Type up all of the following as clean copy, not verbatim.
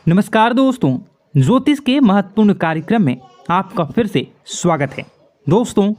नमस्कार दोस्तों, ज्योतिष के महत्वपूर्ण कार्यक्रम में आपका फिर से स्वागत है। दोस्तों,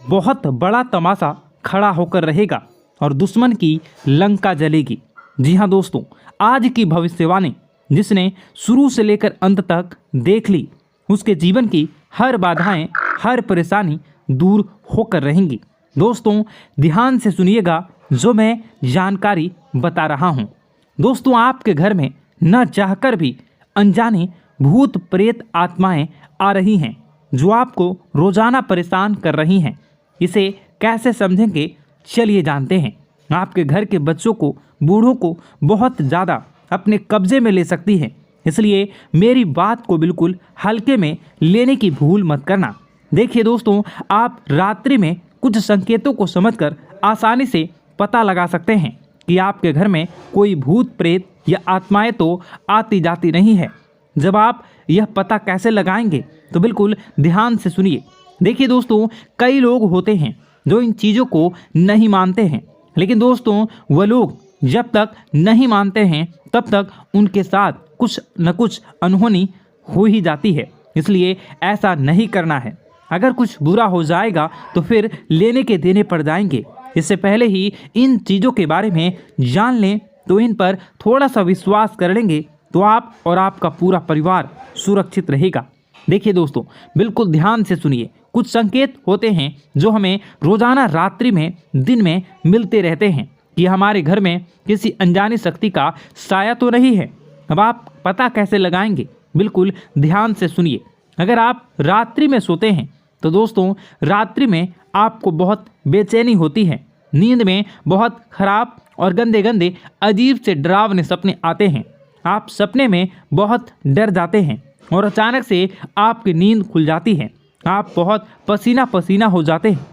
बहुत बड़ा तमाशा खड़ा होकर रहेगा और दुश्मन की लंका जलेगी। जी हाँ दोस्तों, आज की भविष्यवाणी जिसने शुरू से लेकर अंत तक देख ली, उसके जीवन की हर बाधाएं, हर परेशानी दूर होकर रहेंगी। दोस्तों, ध्यान से सुनिएगा जो मैं जानकारी बता रहा हूँ। दोस्तों, आपके घर में न चाहकर भी अनजाने भूत प्रेत आत्माएं आ रही हैं जो आपको रोजाना परेशान कर रही हैं। इसे कैसे समझेंगे, चलिए जानते हैं। आपके घर के बच्चों को, बूढ़ों को बहुत ज़्यादा अपने कब्जे में ले सकती है, इसलिए मेरी बात को बिल्कुल हल्के में लेने की भूल मत करना। देखिए दोस्तों, आप रात्रि में कुछ संकेतों को समझकर आसानी से पता लगा सकते हैं कि आपके घर में कोई भूत प्रेत या आत्माएं तो आती जाती नहीं है। जब आप यह पता कैसे लगाएंगे तो बिल्कुल ध्यान से सुनिए। देखिए दोस्तों, कई लोग होते हैं जो इन चीज़ों को नहीं मानते हैं, लेकिन दोस्तों वह लोग जब तक नहीं मानते हैं तब तक उनके साथ कुछ न कुछ अनहोनी हो ही जाती है। इसलिए ऐसा नहीं करना है। अगर कुछ बुरा हो जाएगा तो फिर लेने के देने पड़ जाएंगे। इससे पहले ही इन चीज़ों के बारे में जान लें तो इन पर थोड़ा सा विश्वास कर लेंगे तो आप और आपका पूरा परिवार सुरक्षित रहेगा। देखिए दोस्तों, बिल्कुल ध्यान से सुनिए। कुछ संकेत होते हैं जो हमें रोजाना रात्रि में, दिन में मिलते रहते हैं कि हमारे घर में किसी अनजानी शक्ति का साया तो नहीं है। अब आप पता कैसे लगाएंगे, बिल्कुल ध्यान से सुनिए। अगर आप रात्रि में सोते हैं तो दोस्तों रात्रि में आपको बहुत बेचैनी होती है। नींद में बहुत खराब और गंदे गंदे अजीब से डरावने सपने आते हैं। आप सपने में बहुत डर जाते हैं और अचानक से आपकी नींद खुल जाती है। आप बहुत पसीना पसीना हो जाते हैं।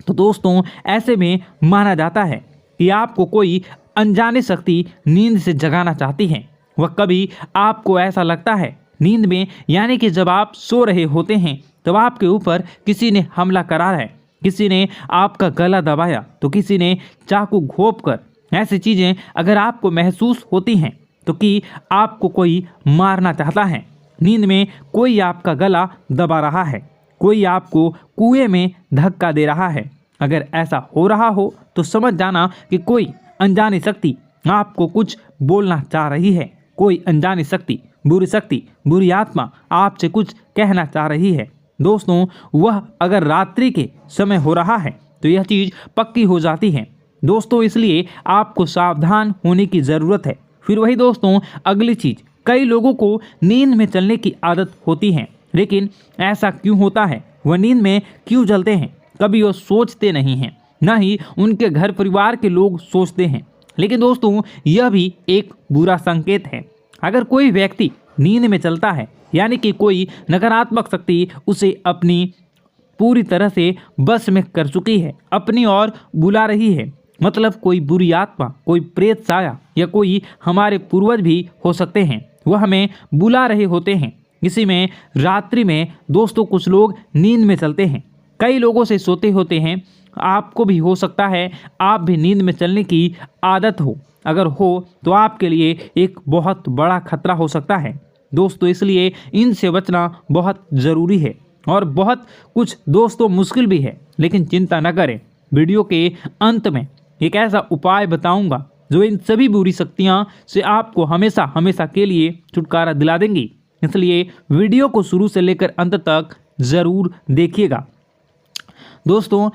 तो दोस्तों ऐसे में माना जाता है कि आपको कोई अनजानी शक्ति नींद से जगाना चाहती है। वह कभी आपको ऐसा लगता है नींद में, यानी कि जब आप सो रहे होते हैं तब आपके ऊपर किसी ने हमला करा है, किसी ने आपका गला दबाया तो किसी ने चाकू घोंप कर। ऐसी चीज़ें अगर आपको महसूस होती हैं तो कि आपको कोई मारना चाहता है। नींद में कोई आपका गला दबा रहा है, कोई आपको कुएं में धक्का दे रहा है। अगर ऐसा हो रहा हो तो समझ जाना कि कोई अनजानी शक्ति आपको कुछ बोलना चाह रही है। कोई अनजानी शक्ति, बुरी आत्मा आपसे कुछ कहना चाह रही है। दोस्तों, वह अगर रात्रि के समय हो रहा है तो यह चीज़ पक्की हो जाती है। दोस्तों, इसलिए आपको सावधान होने की ज़रूरत है। फिर वही दोस्तों, अगली चीज़, कई लोगों को नींद में चलने की आदत होती है, लेकिन ऐसा क्यों होता है, वह नींद में क्यों चलते हैं, कभी वो सोचते नहीं हैं, ना ही उनके घर परिवार के लोग सोचते हैं। लेकिन दोस्तों यह भी एक बुरा संकेत है। अगर कोई व्यक्ति नींद में चलता है, यानी कि कोई नकारात्मक शक्ति उसे अपनी पूरी तरह से बस में कर चुकी है, अपनी ओर बुला रही है। मतलब कोई बुरी आत्मा, कोई प्रेत साया या कोई हमारे पूर्वज भी हो सकते हैं, वह हमें बुला रहे होते हैं। इसी में रात्रि में दोस्तों कुछ लोग नींद में चलते हैं, कई लोगों से सोते होते हैं। आपको भी हो सकता है आप भी नींद में चलने की आदत हो। अगर हो तो आपके लिए एक बहुत बड़ा खतरा हो सकता है दोस्तों। इसलिए इनसे बचना बहुत ज़रूरी है और बहुत कुछ दोस्तों मुश्किल भी है, लेकिन चिंता न करें। वीडियो के अंत में एक ऐसा उपाय बताऊंगा जो इन सभी बुरी शक्तियां से आपको हमेशा हमेशा के लिए छुटकारा दिला देंगी। इसलिए वीडियो को शुरू से लेकर अंत तक ज़रूर देखिएगा दोस्तों।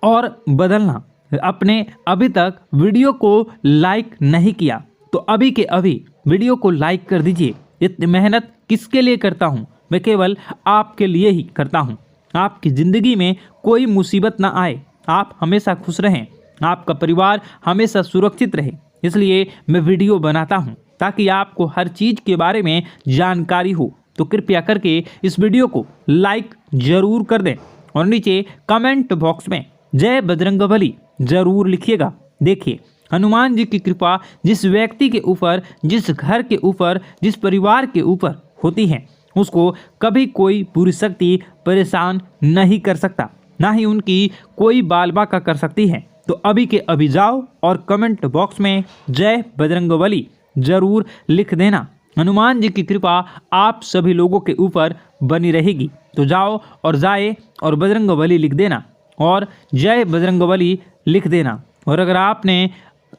और बदलना, अपने अभी तक वीडियो को लाइक नहीं किया तो अभी के अभी वीडियो को लाइक कर दीजिए। इतनी मेहनत किसके लिए करता हूँ, मैं केवल आपके लिए ही करता हूँ। आपकी ज़िंदगी में कोई मुसीबत ना आए, आप हमेशा खुश रहें, आपका परिवार हमेशा सुरक्षित रहे। इसलिए मैं वीडियो बनाता हूँ ताकि आपको हर चीज़ के बारे में जानकारी हो। तो कृपया करके इस वीडियो को लाइक ज़रूर कर दें और नीचे कमेंट बॉक्स में जय बजरंगबली ज़रूर लिखिएगा। देखिए, हनुमान जी की कृपा जिस व्यक्ति के ऊपर, जिस घर के ऊपर, जिस परिवार के ऊपर होती है, उसको कभी कोई बुरी शक्ति परेशान नहीं कर सकता, ना ही उनकी कोई बाल बाका कर सकती है। तो अभी के अभी जाओ और कमेंट बॉक्स में जय बजरंगबली ज़रूर लिख देना। हनुमान जी की कृपा आप सभी लोगों के ऊपर बनी रहेगी। तो जाओ और जाए और बजरंगबली लिख देना और जय बजरंगबली लिख देना। और अगर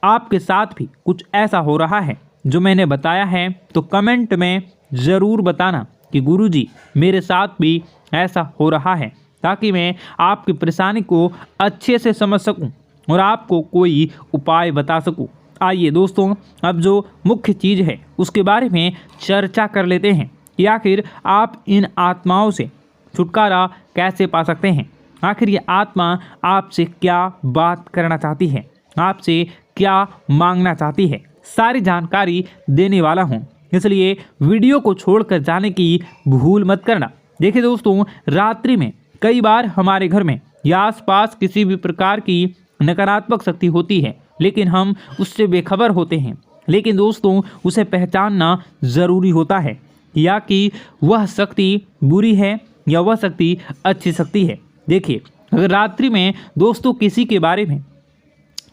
आपके साथ भी कुछ ऐसा हो रहा है जो मैंने बताया है तो कमेंट में ज़रूर बताना कि गुरुजी मेरे साथ भी ऐसा हो रहा है, ताकि मैं आपकी परेशानी को अच्छे से समझ सकूं और आपको कोई उपाय बता सकूं। आइए दोस्तों, अब जो मुख्य चीज़ है उसके बारे में चर्चा कर लेते हैं कि आखिर आप इन आत्माओं से छुटकारा कैसे पा सकते हैं। आखिर ये आत्मा आपसे क्या बात करना चाहती है, आपसे क्या मांगना चाहती है, सारी जानकारी देने वाला हूँ, इसलिए वीडियो को छोड़कर जाने की भूल मत करना। देखिए दोस्तों, रात्रि में कई बार हमारे घर में या आसपास किसी भी प्रकार की नकारात्मक शक्ति होती है, लेकिन हम उससे बेखबर होते हैं। लेकिन दोस्तों, उसे पहचानना ज़रूरी होता है या कि वह शक्ति बुरी है या वह शक्ति अच्छी शक्ति है। देखिए, अगर रात्रि में दोस्तों किसी के बारे में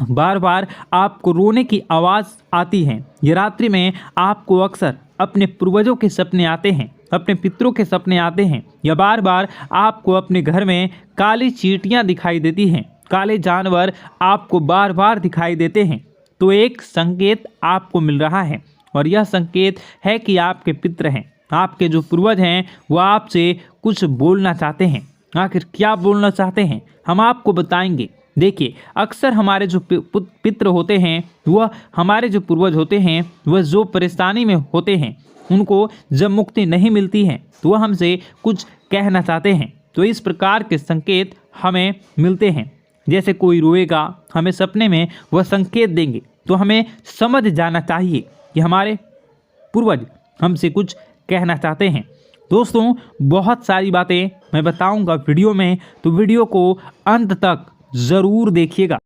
बार बार आपको रोने की आवाज़ आती है या रात्रि में आपको अक्सर अपने पूर्वजों के सपने आते हैं, अपने पितरों के सपने आते हैं, या बार बार आपको अपने घर में काली चींटियां दिखाई देती हैं, काले जानवर आपको बार बार दिखाई देते हैं, तो एक संकेत आपको मिल रहा है। और यह संकेत है कि आपके पितर हैं, आपके जो पूर्वज हैं, वह आपसे कुछ बोलना चाहते हैं। आखिर क्या बोलना चाहते हैं हम आपको बताएंगे। देखिए, अक्सर हमारे जो पितृ होते हैं, वह हमारे जो पूर्वज होते हैं, वह जो परेशानी में होते हैं, उनको जब मुक्ति नहीं मिलती है तो वह हमसे कुछ कहना चाहते हैं। तो इस प्रकार के संकेत हमें मिलते हैं। जैसे कोई रोएगा, हमें सपने में वह संकेत देंगे, तो हमें समझ जाना चाहिए कि हमारे पूर्वज हमसे कुछ कहना चाहते हैं। दोस्तों, बहुत सारी बातें मैं बताऊंगा वीडियो में, तो वीडियो को अंत तक ज़रूर देखिएगा।